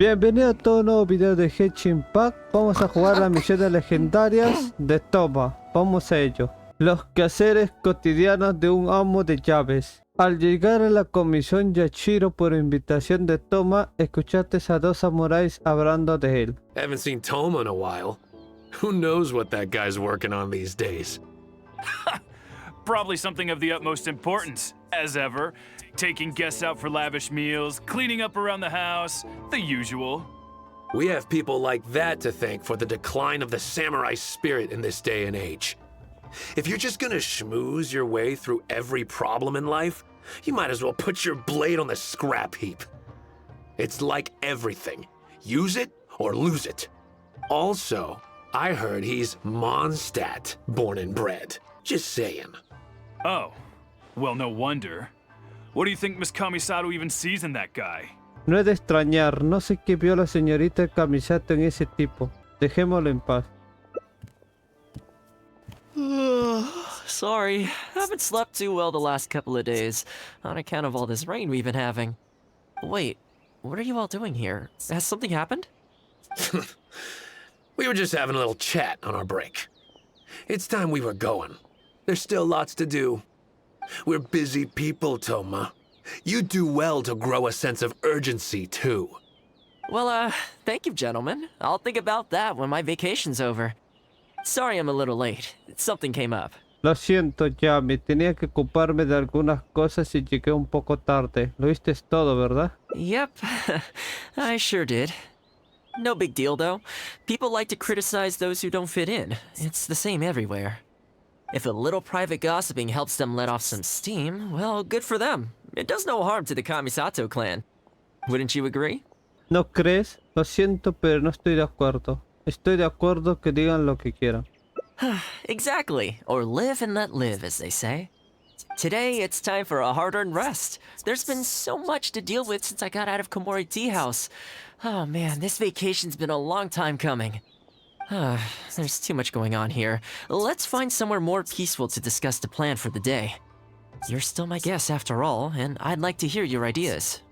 Bienvenido a todo un nuevo video de Genshin. Vamos a jugar las misiones legendarias de Thoma. Vamos a ello. Los quehaceres cotidianos de un amo de llaves. Al llegar a la comisión Yashiro por invitación de Thoma, escuchaste a dos samuráis hablando de él. Haven't seen Thoma in a while. Who knows what that guy's working on these days? Probably something of the utmost importance, as ever. Taking guests out for lavish meals, cleaning up around the house, the usual. We have people like that to thank for the decline of the samurai spirit in this day and age. If you're just gonna schmooze your way through every problem in life, you might as well put your blade on the scrap heap. It's like everything. Use it or lose it. Also, I heard he's Mondstadt, born and bred. Just saying. Oh, well, no wonder. What do you think Miss Kamisato even sees in that guy? No es de extrañar, no sé qué vio la señorita Kamisato en ese tipo. Dejémoslo en paz. Sorry, haven't slept too well the last couple of days, on account of all this rain we've been having. Wait, what are you all doing here? Has something happened? We were just having a little chat on our break. It's time we were going. There's still lots to do. We're busy people, Thoma. You do well to grow a sense of urgency, too. Well, thank you, gentlemen. I'll think about that when my vacation's over. Sorry I'm a little late. Something came up. Lo siento, Yami. Tenía que ocuparme de algunas cosas y llegué un poco tarde. Lo viste todo, ¿verdad? Yep, I sure did. No big deal, though. People like to criticize those who don't fit in. It's the same everywhere. If a little private gossiping helps them let off some steam, well, good for them. It does no harm to the Kamisato clan. Wouldn't you agree? ¿No crees? Lo siento, pero no estoy de acuerdo. Estoy de acuerdo que digan lo que quieran. Exactly. Or live and let live, as they say. Today, it's time for a hard-earned rest. There's been so much to deal with since I got out of Komori Tea House. Oh man, this vacation's been a long time coming. There's too much going on here. Let's find somewhere more peaceful to discuss the plan for the day. You're still my guest after all, and I'd like to hear your ideas.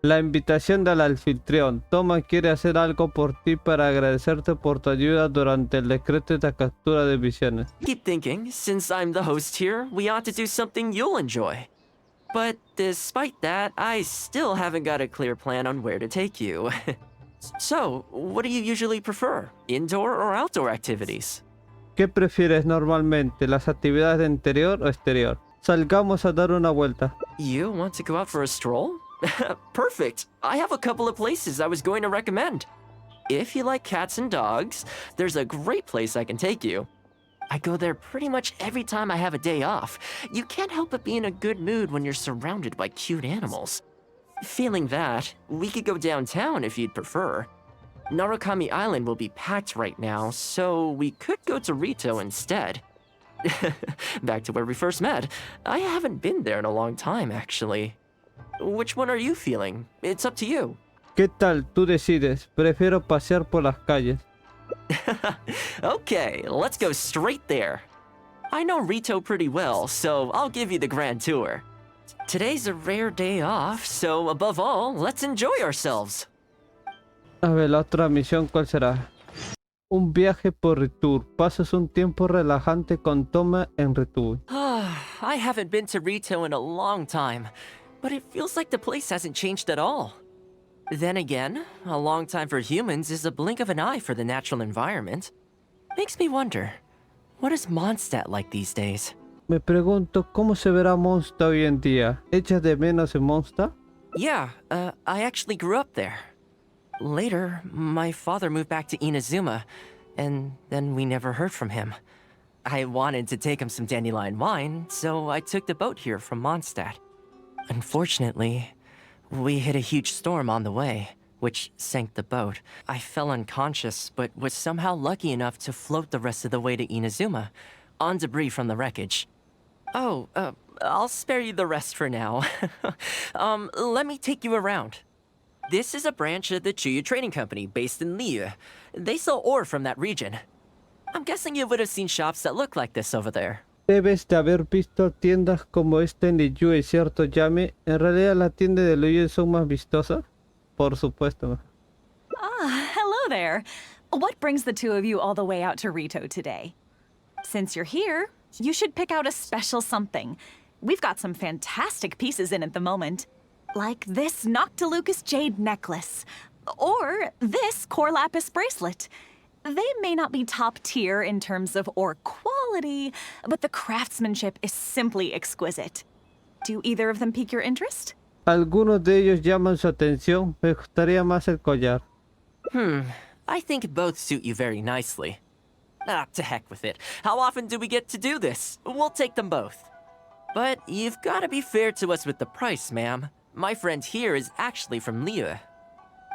La invitación del anfitrión. Thoma quiere hacer algo por ti para agradecerte por tu ayuda durante el decreto de la captura de visiones. Keep thinking, since I'm the host here, we ought to do something you'll enjoy. But despite that, I still haven't got a clear plan on where to take you. So, what do you usually prefer? Indoor or outdoor activities? ¿Qué prefieres normalmente? ¿Las actividades de interior o exterior? Salgamos a dar una vuelta. You want to go out for a stroll? Perfect! I have a couple of places I was going to recommend. If you like cats and dogs, there's a great place I can take you. I go there pretty much every time I have a day off. You can't help but be in a good mood when you're surrounded by cute animals. Feeling that, we could go downtown if you'd prefer. Narukami Island will be packed right now, so we could go to Rito instead. Back to where we first met. I haven't been there in a long time, actually. Which one are you feeling? It's up to you. ¿Qué tal? Tú decides. Prefiero pasear por las calles. Okay, let's go straight there. I know Rito pretty well, so I'll give you the grand tour. Today's a rare day off, so above all, let's enjoy ourselves. A ver, la otra misión, ¿cuál será? Un viaje por Retour. Pasas un tiempo relajante con Thoma en Retour. I haven't been to Rito in a long time, but it feels like the place hasn't changed at all. Then again, a long time for humans is a blink of an eye for the natural environment. Makes me wonder, what is Mondstadt like these days? Me pregunto cómo se verá Mondstadt hoy en día. ¿Echas de menos en Mondstadt? Yeah, I actually grew up there. Later, my father moved back to Inazuma, and then we never heard from him. I wanted to take him some dandelion wine, so I took the boat here from Mondstadt. Unfortunately, we hit a huge storm on the way, which sank the boat. I fell unconscious, but was somehow lucky enough to float the rest of the way to Inazuma, on debris from the wreckage. Oh, I'll spare you the rest for now. Let me take you around. This is a branch of the Chuyu Trading Company based in Liyue. They sell ore from that region. I'm guessing you would have seen shops that look like this over there. Debes de haber visto tiendas como esta en Liyue, ¿cierto, Yami? ¿En realidad las tiendas de Liyue son más vistosas? Por supuesto. Ah, hello there. What brings the two of you all the way out to Rito today? Since you're here, you should pick out a special something. We've got some fantastic pieces in at the moment. Like this Noctilucus jade necklace. Or this core lapis bracelet. They may not be top tier in terms of ore quality, but the craftsmanship is simply exquisite. Do either of them pique your interest? Algunos de ellos llaman su atención. Me gustaría más el collar. I think both suit you very nicely. Ah, to heck with it. How often do we get to do this? We'll take them both. But you've got to be fair to us with the price, ma'am. My friend here is actually from Liyue.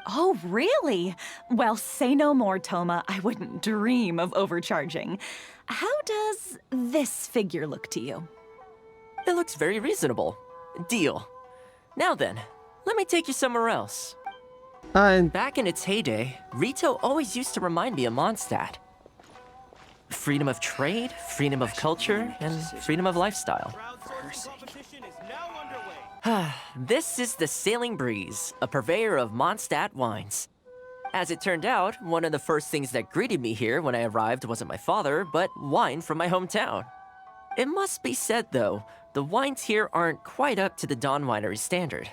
Oh, really? Well, say no more, Thoma. I wouldn't dream of overcharging. How does this figure look to you? It looks very reasonable. Deal. Now then, let me take you somewhere else. Back in its heyday, Rito always used to remind me of Mondstadt. Freedom of trade, freedom of culture, and freedom of lifestyle. This is the Sailing Breeze, a purveyor of Mondstadt wines. As it turned out, one of the first things that greeted me here when I arrived wasn't my father, but wine from my hometown. It must be said, though, the wines here aren't quite up to the Dawn Winery standard.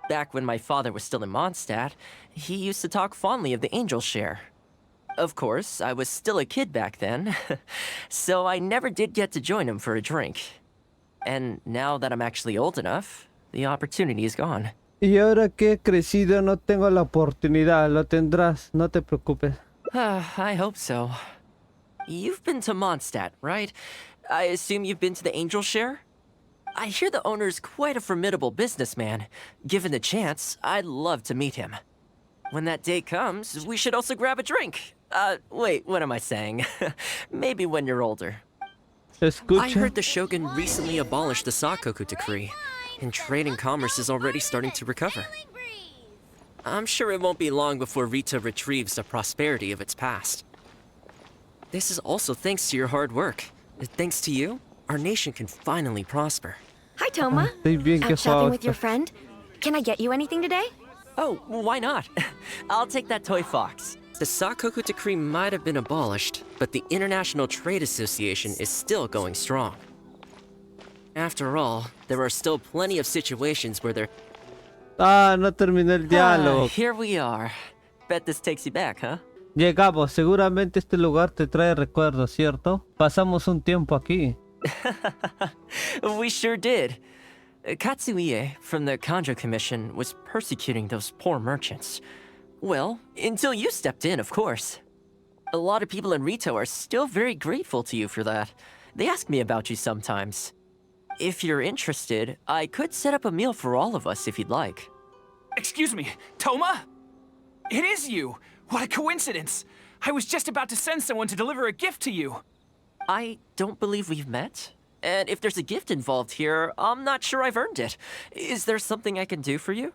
Back when my father was still in Mondstadt, he used to talk fondly of the Angel Share. Of course, I was still a kid back then, so I never did get to join him for a drink. And now that I'm actually old enough, the opportunity is gone. Y ahora que he crecido no tengo la oportunidad. Lo tendrás, no te preocupes. I hope so. You've been to Mondstadt, right? I assume you've been to the Angel Share? I hear the owner's quite a formidable businessman. Given the chance, I'd love to meet him. When that day comes, we should also grab a drink. Wait, what am I saying? Maybe when you're older. Escucha. I heard the Shogun recently abolished the Sakoku decree, and trade and commerce is already starting to recover. I'm sure it won't be long before Rito retrieves the prosperity of its past. This is also thanks to your hard work. Thanks to you, our nation can finally prosper. Hi, Thoma. Estoy bien que Out shopping with Fausto. your friend? Can I get you anything today? Oh, why not? I'll take that toy fox. The Sakoku decree might have been abolished, but the International Trade Association is still going strong. After all, there are still plenty of situations where there... No terminé el diálogo. Here we are. Bet this takes you back, huh? Llegamos, seguramente este lugar te trae recuerdos, ¿cierto? Pasamos un tiempo aquí. We sure did. Katsuie from the Kanjo Commission was persecuting those poor merchants. Well, until you stepped in, of course. A lot of people in Rito are still very grateful to you for that. They ask me about you sometimes. If you're interested, I could set up a meal for all of us if you'd like. Excuse me, Thoma? It is you! What a coincidence! I was just about to send someone to deliver a gift to you. I don't believe we've met. And if there's a gift involved here, I'm not sure I've earned it. Is there something I can do for you?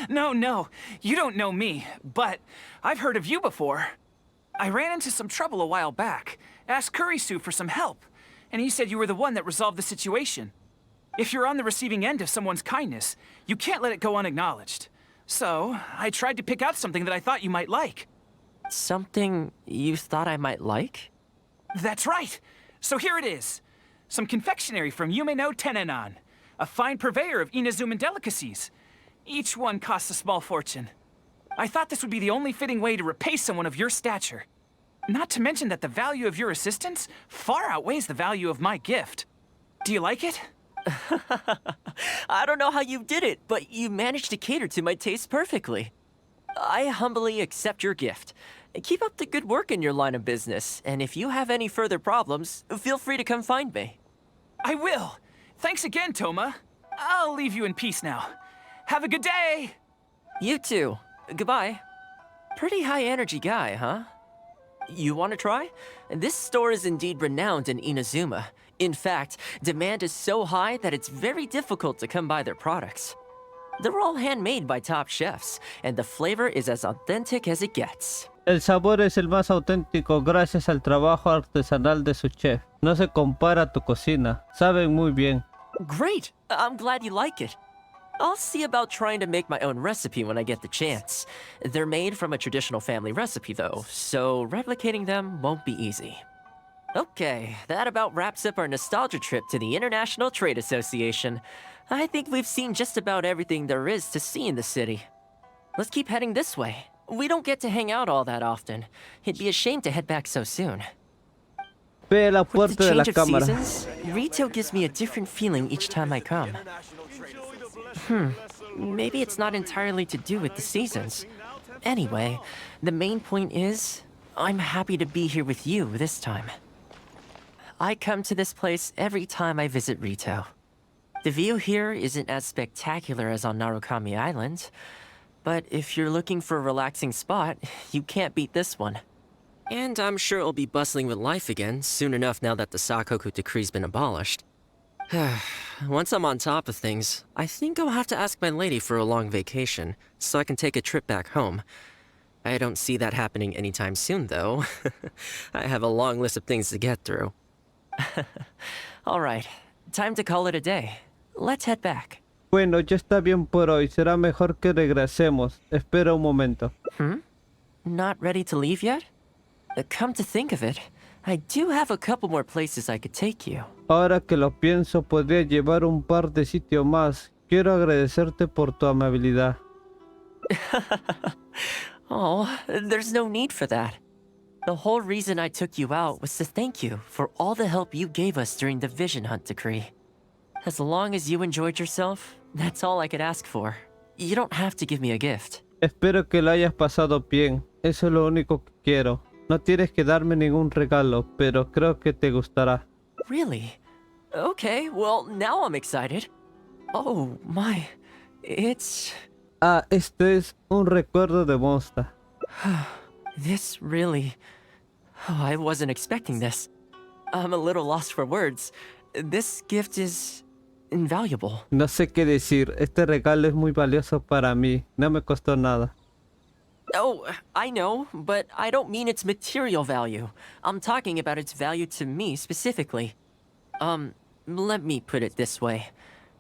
No, you don't know me, but I've heard of you before. I ran into some trouble a while back, asked Kurisu for some help, and he said you were the one that resolved the situation. If you're on the receiving end of someone's kindness, you can't let it go unacknowledged. So, I tried to pick out something that I thought you might like. Something you thought I might like? That's right! So here it is. Some confectionery from Yume no Tenenan, a fine purveyor of Inazuman delicacies. Each one costs a small fortune. I thought this would be the only fitting way to repay someone of your stature. Not to mention that the value of your assistance far outweighs the value of my gift. Do you like it? I don't know how you did it, but you managed to cater to my taste perfectly. I humbly accept your gift. Keep up the good work in your line of business, and if you have any further problems, feel free to come find me. I will. Thanks again, Thoma. I'll leave you in peace now. Have a good day! You too. Goodbye. Pretty high energy guy, huh? You want to try? This store is indeed renowned in Inazuma. In fact, demand is so high that it's very difficult to come by their products. They're all handmade by top chefs, and the flavor is as authentic as it gets. El sabor es el más auténtico gracias al trabajo artesanal de su chef. No se compara a tu cocina. Saben muy bien. Great! I'm glad you like it. I'll see about trying to make my own recipe when I get the chance. They're made from a traditional family recipe though, so replicating them won't be easy. Okay, that about wraps up our nostalgia trip to the International Trade Association. I think we've seen just about everything there is to see in the city. Let's keep heading this way. We don't get to hang out all that often. It'd be a shame to head back so soon. Ve a la With the puerta de la change of cámara. seasons, Rito gives me a different feeling each time I come. Maybe it's not entirely to do with the seasons. Anyway, the main point is, I'm happy to be here with you this time. I come to this place every time I visit Rito. The view here isn't as spectacular as on Narukami Island, but if you're looking for a relaxing spot, you can't beat this one. And I'm sure it'll be bustling with life again soon enough now that the Sakoku decree's been abolished. Once I'm on top of things, I think I'll have to ask my lady for a long vacation, so I can take a trip back home. I don't see that happening anytime soon, though. I have a long list of things to get through. Alright, time to call it a day. Let's head back. Bueno, ya está bien por hoy. Será mejor que regresemos. Espera un momento. Not ready to leave yet? Come to think of it, I do have a couple more places I could take you. Ahora que lo pienso, podría llevar un par de sitios más. Quiero agradecerte por tu amabilidad. Oh, there's no need for that. The whole reason I took you out was to thank you for all the help you gave us during the Vision Hunt decree. As long as you enjoyed yourself, that's all I could ask for. You don't have to give me a gift. Espero que lo hayas pasado bien. Eso es lo único que quiero. No tienes que darme ningún regalo, pero creo que te gustará. Really? Okay, well, now I'm excited. Oh, my. It's... Ah, esto es un recuerdo de Monsta. This really... Oh, I wasn't expecting this. I'm a little lost for words. This gift is... invaluable. No sé qué decir. Este regalo es muy valioso para mí. No me costó nada. Oh, I know, but I don't mean its material value. I'm talking about its value to me specifically. Let me put it this way.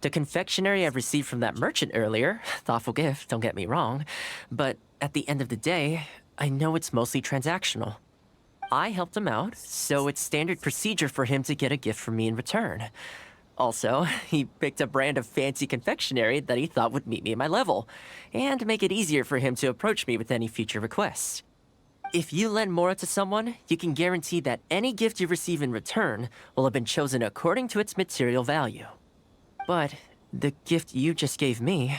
The confectionery I received from that merchant earlier, thoughtful gift, don't get me wrong, but at the end of the day, I know it's mostly transactional. I helped him out, so it's standard procedure for him to get a gift from me in return. Also, he picked a brand of fancy confectionery that he thought would meet me at my level, and make it easier for him to approach me with any future requests. If you lend Mora to someone, you can guarantee that any gift you receive in return will have been chosen according to its material value. But the gift you just gave me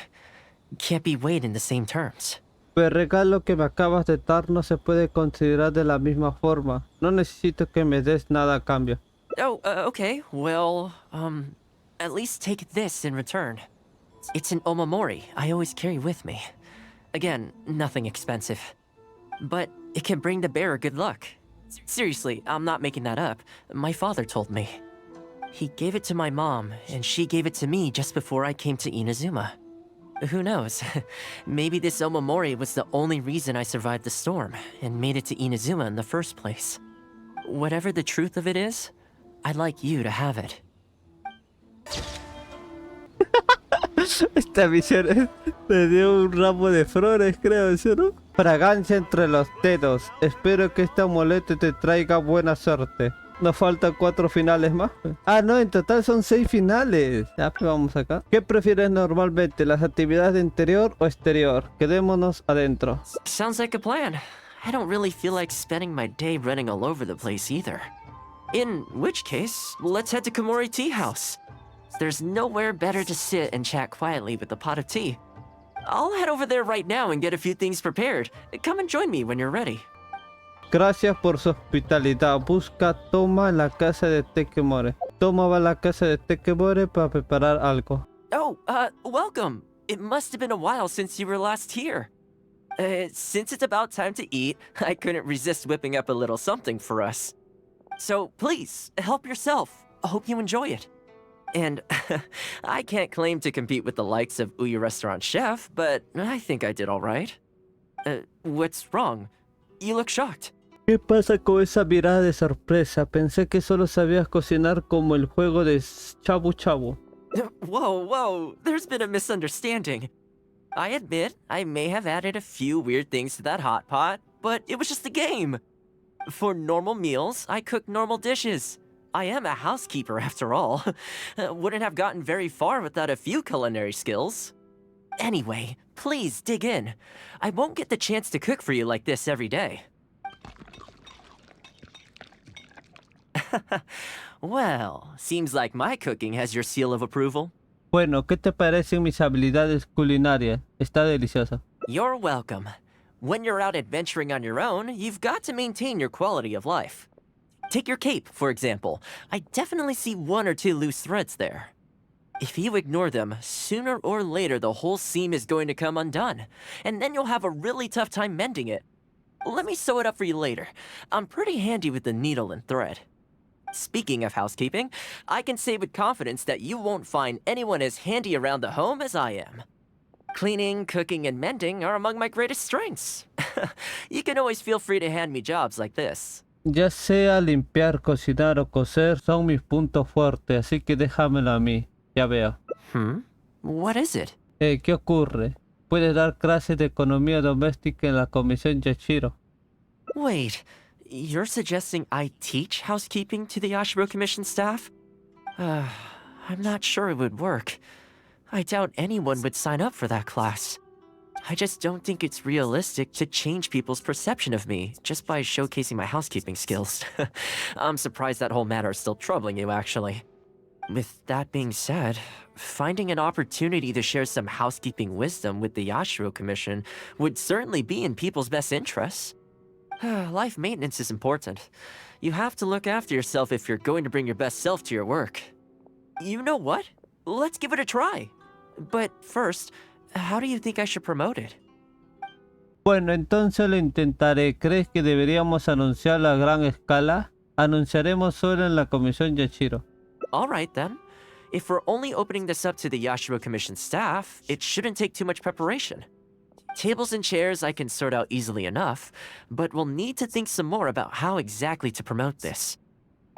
can't be weighed in the same terms. El regalo que me acabas de dar no se puede considerar de la misma forma. No necesito que me des nada a cambio. Oh, okay. Well, at least take this in return. It's an omamori I always carry with me. Again, nothing expensive. But it can bring the bearer good luck. Seriously, I'm not making that up. My father told me. He gave it to my mom, and she gave it to me just before I came to Inazuma. Who knows? Maybe this omamori was the only reason I survived the storm and made it to Inazuma in the first place. Whatever the truth of it is, I'd like you to have it. Esta misión me dio un ramo de flores, creo, ¿sí, no? Fragancia entre los dedos. Espero que este amuleto te traiga buena suerte. Nos faltan 4 finales más. Ah, no, en total son 6 finales. Ya, pues vamos acá. ¿Qué prefieres normalmente? ¿Las actividades de interior o exterior? Quedémonos adentro. Sounds like a plan. I don't really feel like spending my day running all over the place either. In which case, let's head to Komori Tea House. There's nowhere better to sit and chat quietly with a pot of tea. I'll head over there right now and get a few things prepared. Come and join me when you're ready. Gracias por su hospitalidad. Busca Thoma en la casa de Tekemore. Thoma va a la casa de Tekemore para preparar algo. Oh, welcome. It must have been a while since you were last here. Since it's about time to eat, I couldn't resist whipping up a little something for us. So please, help yourself. I hope you enjoy it. And I can't claim to compete with the likes of Uyu Restaurant Chef, but I think I did all right. What's wrong? You look shocked. ¿Qué pasa con esa mirada de sorpresa? Pensé que solo sabías cocinar como el juego de Chabu Chabu. Whoa, there's been a misunderstanding. I admit, I may have added a few weird things to that hot pot, but it was just a game. For normal meals, I cook normal dishes. I am a housekeeper after all. Wouldn't have gotten very far without a few culinary skills. Anyway, please dig in. I won't get the chance to cook for you like this every day. Well, seems like my cooking has your seal of approval. Bueno, ¿qué te parecen mis habilidades culinarias? Está deliciosa. You're welcome. When you're out adventuring on your own, you've got to maintain your quality of life. Take your cape, for example. I definitely see 1 or 2 loose threads there. If you ignore them, sooner or later the whole seam is going to come undone, and then you'll have a really tough time mending it. Let me sew it up for you later. I'm pretty handy with the needle and thread. Speaking of housekeeping, I can say with confidence that you won't find anyone as handy around the home as I am. Cleaning, cooking, and mending are among my greatest strengths. You can always feel free to hand me jobs like this. Ya sea limpiar, cocinar o coser son mis puntos fuertes, así que déjamelo a mí. Ya veo. What is it? ¿Qué ocurre? Puedes dar clases de economía doméstica en la Comisión Yashiro. Wait, you're suggesting I teach housekeeping to the Yashiro Commission staff? I'm not sure it would work. I doubt anyone would sign up for that class. I just don't think it's realistic to change people's perception of me just by showcasing my housekeeping skills. I'm surprised that whole matter is still troubling you, actually. With that being said, finding an opportunity to share some housekeeping wisdom with the Yashiro Commission would certainly be in people's best interests. Life maintenance is important. You have to look after yourself if you're going to bring your best self to your work. You know what? Let's give it a try. But first, how do you think I should promote it? Bueno, entonces lo intentaré. ¿Crees que deberíamos anunciarlo a gran escala? Anunciaremos solo en la Comisión Yashiro. Alright then. If we're only opening this up to the Yashiro Commission staff, it shouldn't take too much preparation. Tables and chairs I can sort out easily enough, but we'll need to think some more about how exactly to promote this.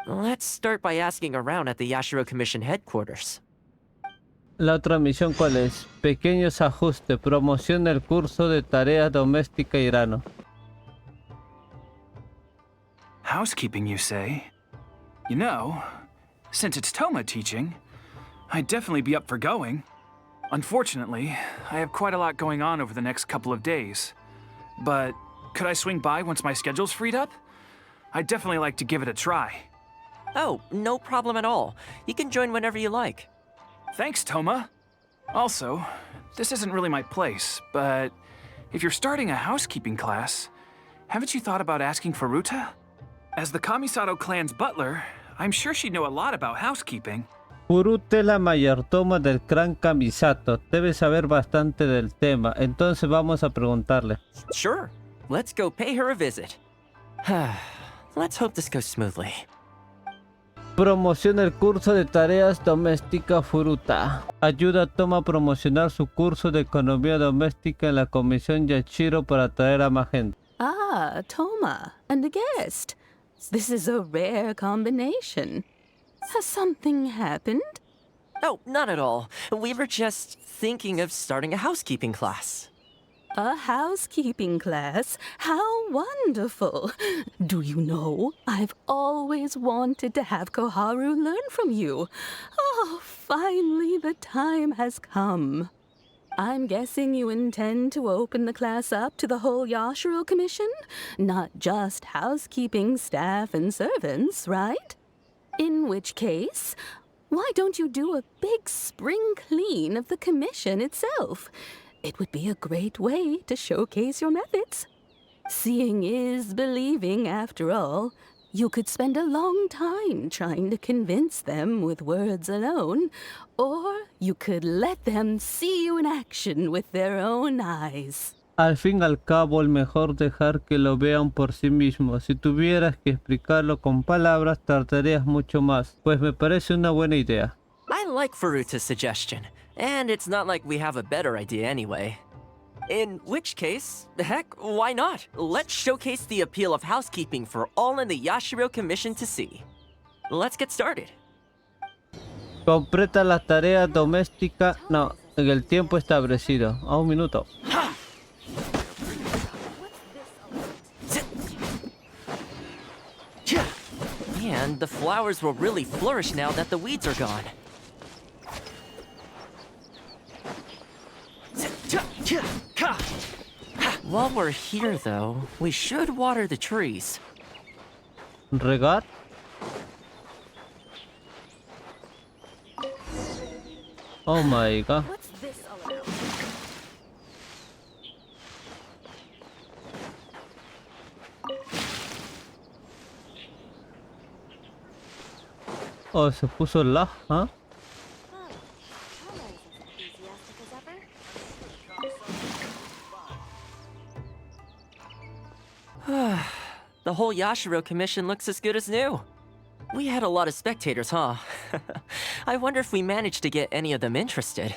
Let's start by asking around at the Yashiro Commission headquarters. La otra misión, ¿cuál es? Pequeños ajustes. Promoción del curso de tareas domésticas irano. Housekeeping, you say? You know, since it's Thoma teaching, I'd definitely be up for going. Unfortunately, I have quite a lot going on over the next couple of days. But could I swing by once my schedule's freed up? I'd definitely like to give it a try. Oh, no problem at all. You can join whenever you like. Thanks, Thoma. Also, this isn't really my place, but if you're starting a housekeeping class, haven't you thought about asking for Ruta? As the Kamisato clan's butler, I'm sure she'd know a lot about housekeeping. Únete, la mayortoma del clan Kamisato. Debe saber bastante del tema, entonces vamos a preguntarle. Sure. Let's go pay her a visit. Let's hope this goes smoothly. Promoción del curso de tareas domésticas Furuta. Ayuda a Thoma a promocionar su curso de economía doméstica en la Comisión Yashiro para atraer a más gente. Ah, Thoma, and a guest. This is a rare combination. Has something happened? Oh, not at all. We were just thinking of starting a housekeeping class. A housekeeping class? How wonderful! Do you know, I've always wanted to have Koharu learn from you. Oh, finally the time has come. I'm guessing you intend to open the class up to the whole Yashiro Commission? Not just housekeeping staff and servants, right? In which case, why don't you do a big spring clean of the commission itself? It would be a great way to showcase your methods. Seeing is believing, after all. You could spend a long time trying to convince them with words alone, or you could let them see you in action with their own eyes. Al fin y al cabo, el mejor dejar que lo vean por sí mismos. Si tuvieras que explicarlo con palabras, tardarías mucho más, pues me parece una buena idea. I like Furuta's suggestion, and it's not like we have a better idea anyway. In which case, heck, why not? Let's showcase the appeal of housekeeping for all in the Yashiro Commission to see. Let's get started. Completa las tareas domésticas. No, en el tiempo establecido. A 1 minuto. Man, the flowers will really flourish now that the weeds are gone. While we're here, though, we should water the trees. Regar. Oh my god. Oh, se puso lag, ¿ah? The whole Yashiro commission looks as good as new. We had a lot of spectators, huh? I wonder if we managed to get any of them interested.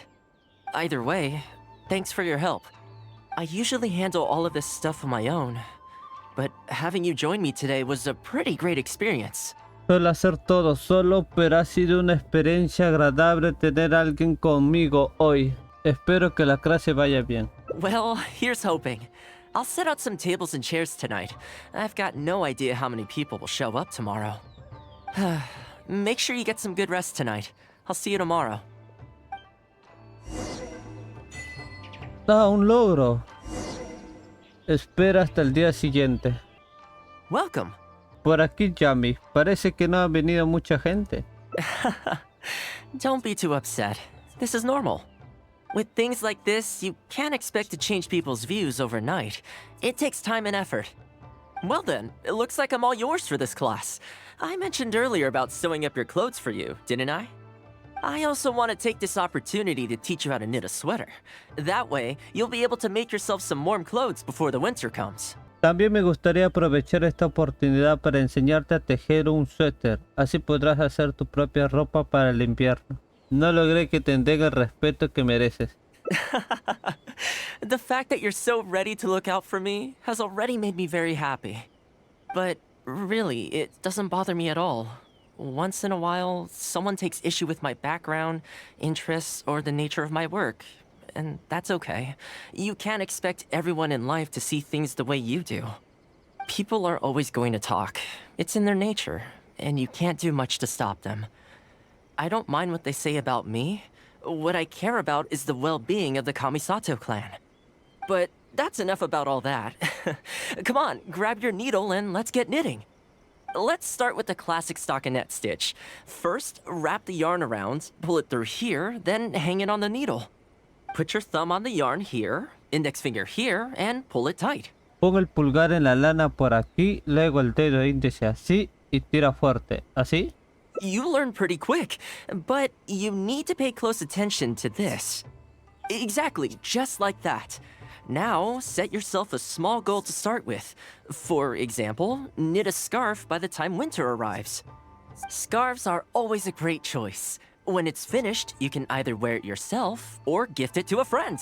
Either way, thanks for your help. I usually handle all of this stuff on my own, but having you join me today was a pretty great experience. Suelo hacer todo solo, pero ha sido una experiencia agradable tener a alguien conmigo hoy. Espero que la clase vaya bien. Well, here's hoping. I'll set out some tables and chairs tonight. I've got no idea how many people will show up tomorrow. Make sure you get some good rest tonight. I'll see you tomorrow. Ah, un logro. Espera hasta el día siguiente. Welcome. Por aquí, Yami. Parece que no ha venido mucha gente. Don't be too upset. This is normal. With things like this, you can't expect to change people's views overnight. It takes time and effort. Well then, it looks like I'm all yours for this class. I mentioned earlier about sewing up your clothes for you, didn't I? I also want to take this opportunity to teach you how to knit a sweater. That way, you'll be able to make yourself some warm clothes before the winter comes. También me gustaría aprovechar esta oportunidad para enseñarte a tejer un suéter. Así podrás hacer tu propia ropa para el invierno. No logré que te den el respeto que mereces. The fact that you're so ready to look out for me has already made me very happy. But really, it doesn't bother me at all. Once in a while, someone takes issue with my background, interests, or the nature of my work. And that's okay. You can't expect everyone in life to see things the way you do. People are always going to talk. It's in their nature, and you can't do much to stop them. I don't mind what they say about me. What I care about is the well-being of the Kamisato clan. But that's enough about all that. Come on, grab your needle and let's get knitting. Let's start with the classic stockinette stitch. First, wrap the yarn around, pull it through here, then hang it on the needle. Put your thumb on the yarn here, index finger here, and pull it tight. Pon el pulgar en la lana por aquí, luego el dedo índice así y tira fuerte. ¿Así? You learn pretty quick, but you need to pay close attention to this. Exactly, just like that. Now, set yourself a small goal to start with. For example, knit a scarf by the time winter arrives. Scarves are always a great choice. When it's finished, you can either wear it yourself or gift it to a friend.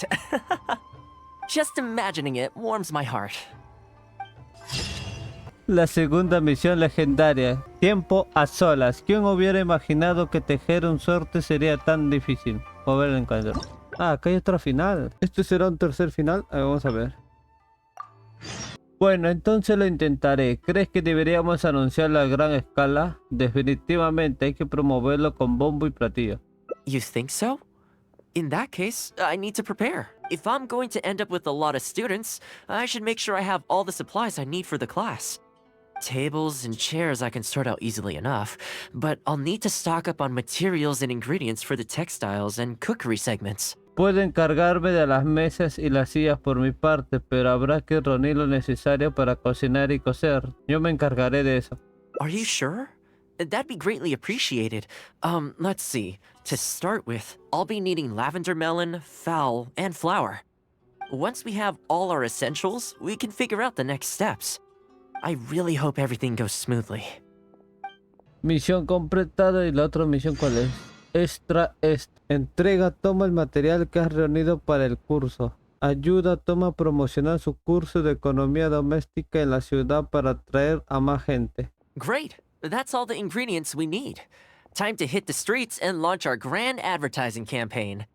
Just imagining it warms my heart. La segunda misión legendaria. Tiempo a solas. ¿Quién hubiera imaginado que tejer un suerte sería tan difícil? A ver el encuentro. Ah, acá hay otra final. ¿Esto será un tercer final? A ver, vamos a ver. Bueno, entonces lo intentaré. ¿Crees que deberíamos anunciarlo a gran escala? Definitivamente hay que promoverlo con bombo y platillo. You think so? In that case, I need to prepare. If I'm going to end up with a lot of students, I should make sure I have all the supplies I need for the class. Tables and chairs I can sort out easily enough, but I'll need to stock up on materials and ingredients for the textiles and cookery segments. Puedo encargarme de las mesas y las sillas por mi parte, pero habrá que reunir lo necesario para cocinar y coser. Yo me encargaré de eso. Are you sure? That'd be greatly appreciated. Let's see. To start with, I'll be needing lavender melon, fowl, and flour. Once we have all our essentials, we can figure out the next steps. I really hope everything goes smoothly. Misión completada. ¿Y la otra misión cuál es? Extra est. Entrega, toma el material que has reunido para el curso. Ayuda, toma a promocionar su curso de economía doméstica en la ciudad para atraer a más gente. Great! That's all the ingredients we need. Time to hit the streets and launch our grand advertising campaign.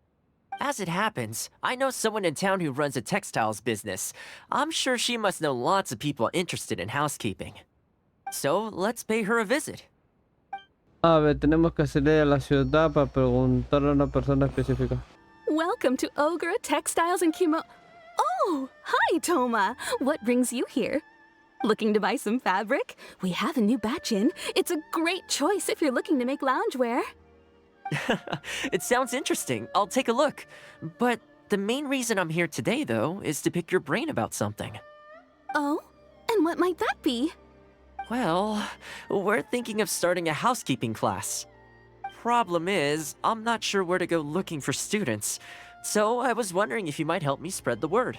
As it happens, I know someone in town who runs a textiles business. I'm sure she must know lots of people interested in housekeeping. So let's pay her a visit. A ver, tenemos que salir a la ciudad para preguntarle a una persona específica. Welcome to Ogre Textiles and Oh, hi, Thoma. What brings you here? Looking to buy some fabric? We have a new batch in. It's a great choice if you're looking to make loungewear. It sounds interesting. I'll take a look. But the main reason I'm here today, though, is to pick your brain about something. Oh? And what might that be? Well, we're thinking of starting a housekeeping class. Problem is, I'm not sure where to go looking for students, so I was wondering if you might help me spread the word.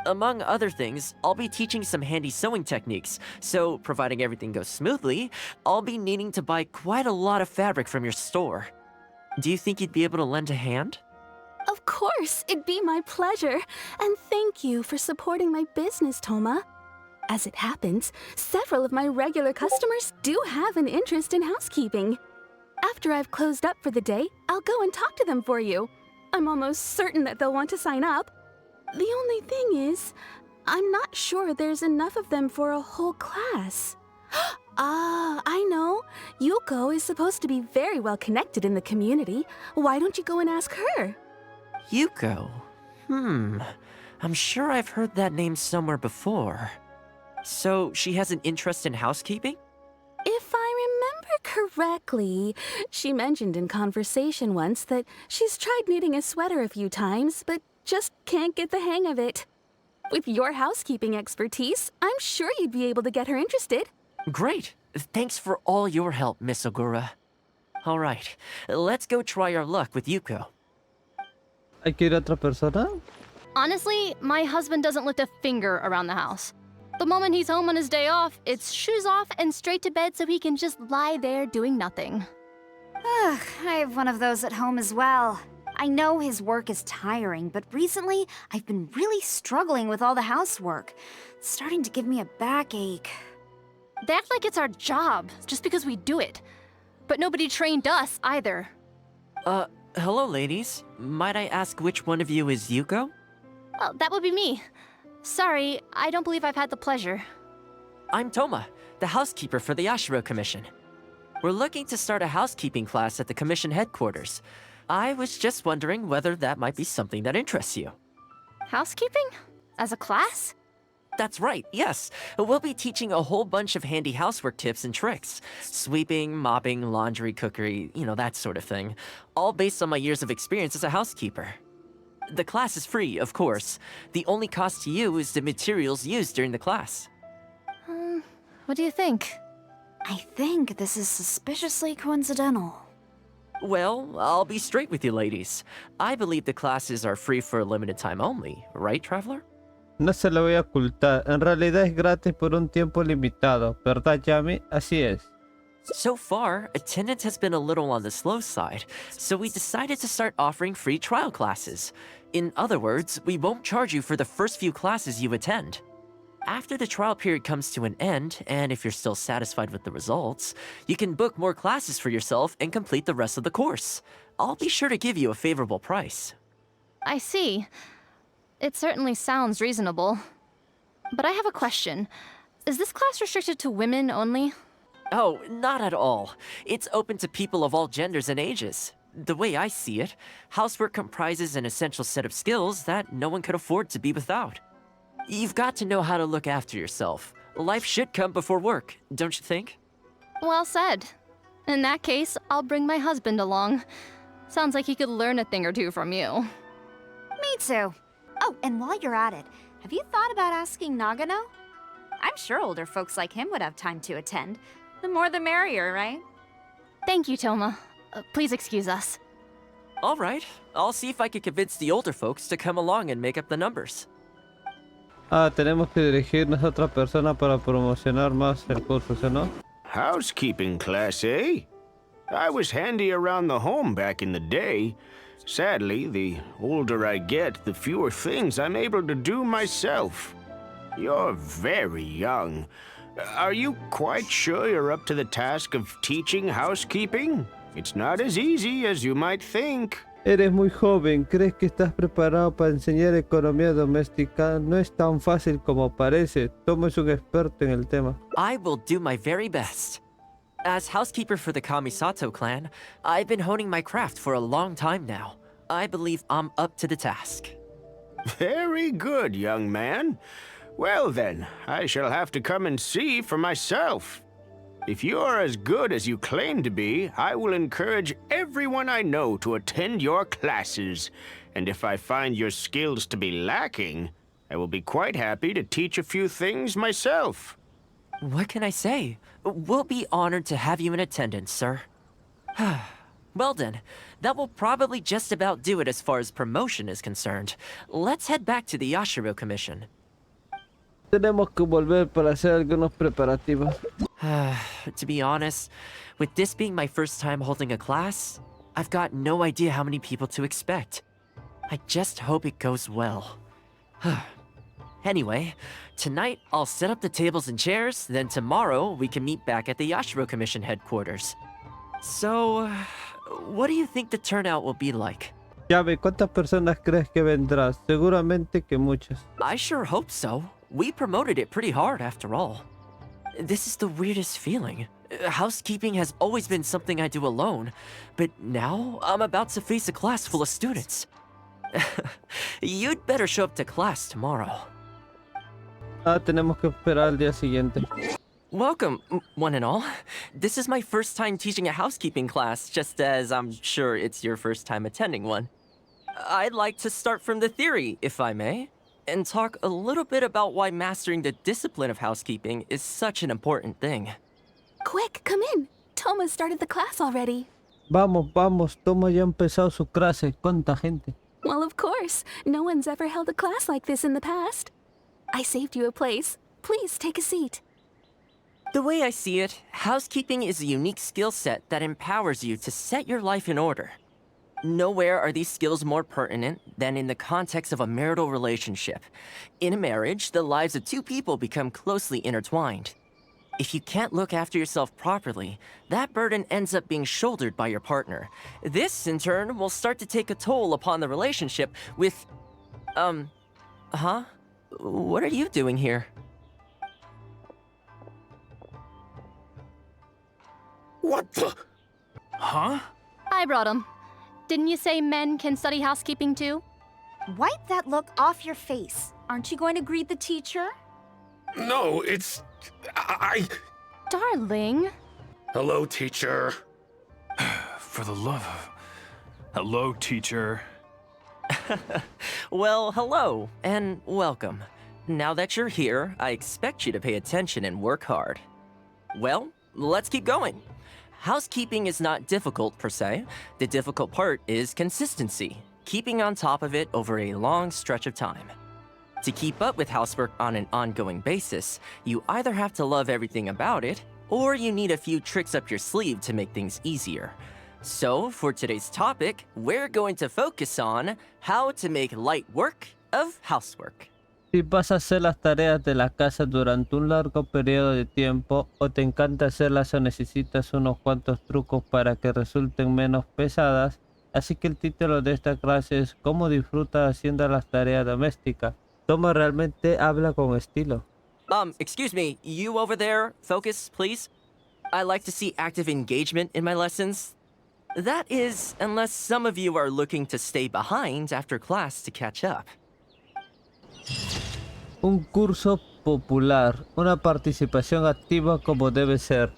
Among other things, I'll be teaching some handy sewing techniques, so providing everything goes smoothly, I'll be needing to buy quite a lot of fabric from your store. Do you think you'd be able to lend a hand? Of course, it'd be my pleasure. And thank you for supporting my business, Thoma. As it happens, several of my regular customers do have an interest in housekeeping. After I've closed up for the day, I'll go and talk to them for you. I'm almost certain that they'll want to sign up. The only thing is, I'm not sure there's enough of them for a whole class. Ah, I know. Yuko is supposed to be very well connected in the community. Why don't you go and ask her? Yuko? I'm sure I've heard that name somewhere before. So, she has an interest in housekeeping? If I remember correctly, she mentioned in conversation once that she's tried knitting a sweater a few times, but just can't get the hang of it. With your housekeeping expertise, I'm sure you'd be able to get her interested. Great. Thanks for all your help, Miss Ogura. All right, let's go try our luck with Yuko. ¿Hay que ir a otra persona? Honestly, my husband doesn't lift a finger around the house. The moment he's home on his day off, it's shoes off and straight to bed so he can just lie there doing nothing. Ugh, I have one of those at home as well. I know his work is tiring, but recently I've been really struggling with all the housework. It's starting to give me a backache. They act like it's our job, just because we do it. But nobody trained us, either. Hello, ladies. Might I ask which one of you is Yuko? Oh, that would be me. Sorry, I don't believe I've had the pleasure. I'm Thoma, the housekeeper for the Ashiro Commission. We're looking to start a housekeeping class at the Commission headquarters. I was just wondering whether that might be something that interests you. Housekeeping? As a class? That's right, yes. We'll be teaching a whole bunch of handy housework tips and tricks. Sweeping, mopping, laundry, cookery, that sort of thing. All based on my years of experience as a housekeeper. The class is free, of course. The only cost to you is the materials used during the class. What do you think? I think this is suspiciously coincidental. Well, I'll be straight with you, ladies. I believe the classes are free for a limited time only, right, Traveler? No se lo voy a ocultar. En realidad es gratis por un tiempo limitado. ¿Verdad, Yami? Así es. So far, attendance has been a little on the slow side, so we decided to start offering free trial classes. In other words, we won't charge you for the first few classes you attend. After the trial period comes to an end, and if you're still satisfied with the results, you can book more classes for yourself and complete the rest of the course. I'll be sure to give you a favorable price. I see. It certainly sounds reasonable. But I have a question. Is this class restricted to women only? Oh, not at all. It's open to people of all genders and ages. The way I see it, housework comprises an essential set of skills that no one could afford to be without. You've got to know how to look after yourself. Life should come before work, don't you think? Well said. In that case, I'll bring my husband along. Sounds like he could learn a thing or two from you. Me too. Oh, and while you're at it, have you thought about asking Nagano? I'm sure older folks like him would have time to attend. The more the merrier, right? Thank you, Thoma. Please excuse us. All right. I'll see if I can convince the older folks to come along and make up the numbers. Tenemos que dirigirnos a otra persona para promocionar más el curso, ¿sí no? Housekeeping class, eh? I was handy around the home back in the day. Sadly, the older I get, the fewer things I'm able to do myself. You're very young. Are you quite sure you're up to the task of teaching housekeeping? It's not as easy as you might think. Eres muy joven, ¿crees que estás preparado para enseñar economía doméstica? No es tan fácil como parece. Thoma es un experto en el tema. I will do my very best. As housekeeper for the Kamisato clan, I've been honing my craft for a long time now. I believe I'm up to the task. Very good, young man. Well then, I shall have to come and see for myself. If you're as good as you claim to be, I will encourage everyone I know to attend your classes. And if I find your skills to be lacking, I will be quite happy to teach a few things myself. What can I say? We'll be honored to have you in attendance, sir. Well then, that will probably just about do it as far as promotion is concerned. Let's head back to the Yashiro Commission. Tenemos que volver para hacer algunos preparativos. To be honest, with this being my first time holding a class, I've got no idea how many people to expect. I just hope it goes well. Anyway, tonight I'll set up the tables and chairs, then tomorrow we can meet back at the Yashiro Commission headquarters. So, what do you think the turnout will be like? Llave, ¿cuántas personas crees que vendrás? Seguramente que muchas. I sure hope so. We promoted it pretty hard after all. This is the weirdest feeling. Housekeeping has always been something I do alone, but now I'm about to face a class full of students. You'd better show up to class tomorrow. Tenemos que esperar al día siguiente. Welcome, one and all. This is my first time teaching a housekeeping class, just as I'm sure it's your first time attending one. I'd like to start from the theory, if I may, and talk a little bit about why mastering the discipline of housekeeping is such an important thing. Quick, come in. Thoma started the class already. Vamos, vamos. Thoma ya ha empezado su clase. ¿Cuánta gente? Well, of course. No one's ever held a class like this in the past. I saved you a place. Please take a seat. The way I see it, housekeeping is a unique skill set that empowers you to set your life in order. Nowhere are these skills more pertinent than in the context of a marital relationship. In a marriage, the lives of two people become closely intertwined. If you can't look after yourself properly, that burden ends up being shouldered by your partner. This, in turn, will start to take a toll upon the relationship with... What are you doing here? What the? Huh? I brought him. Didn't you say men can study housekeeping too? Wipe that look off your face. Aren't you going to greet the teacher? No, it's... I... Darling. Hello, teacher. For the love of... Hello, teacher. Well, hello, and welcome. Now that you're here, I expect you to pay attention and work hard. Well, let's keep going. Housekeeping is not difficult per se. The difficult part is consistency, keeping on top of it over a long stretch of time. To keep up with housework on an ongoing basis, you either have to love everything about it, or you need a few tricks up your sleeve to make things easier. So, for today's topic, we're going to focus on how to make light work of housework. Si vas a hacer las tareas de la casa durante un largo periodo de tiempo, o te encanta hacerlas o necesitas unos cuantos trucos para que resulten menos pesadas, así que el título de esta clase es ¿Cómo disfrutas haciendo las tareas domésticas? Thoma realmente habla con estilo. Excuse me, you over there, focus, please. I like to see active engagement in my lessons. That is, unless some of you are looking to stay behind after class to catch up. Un curso popular, una participación activa como debe ser.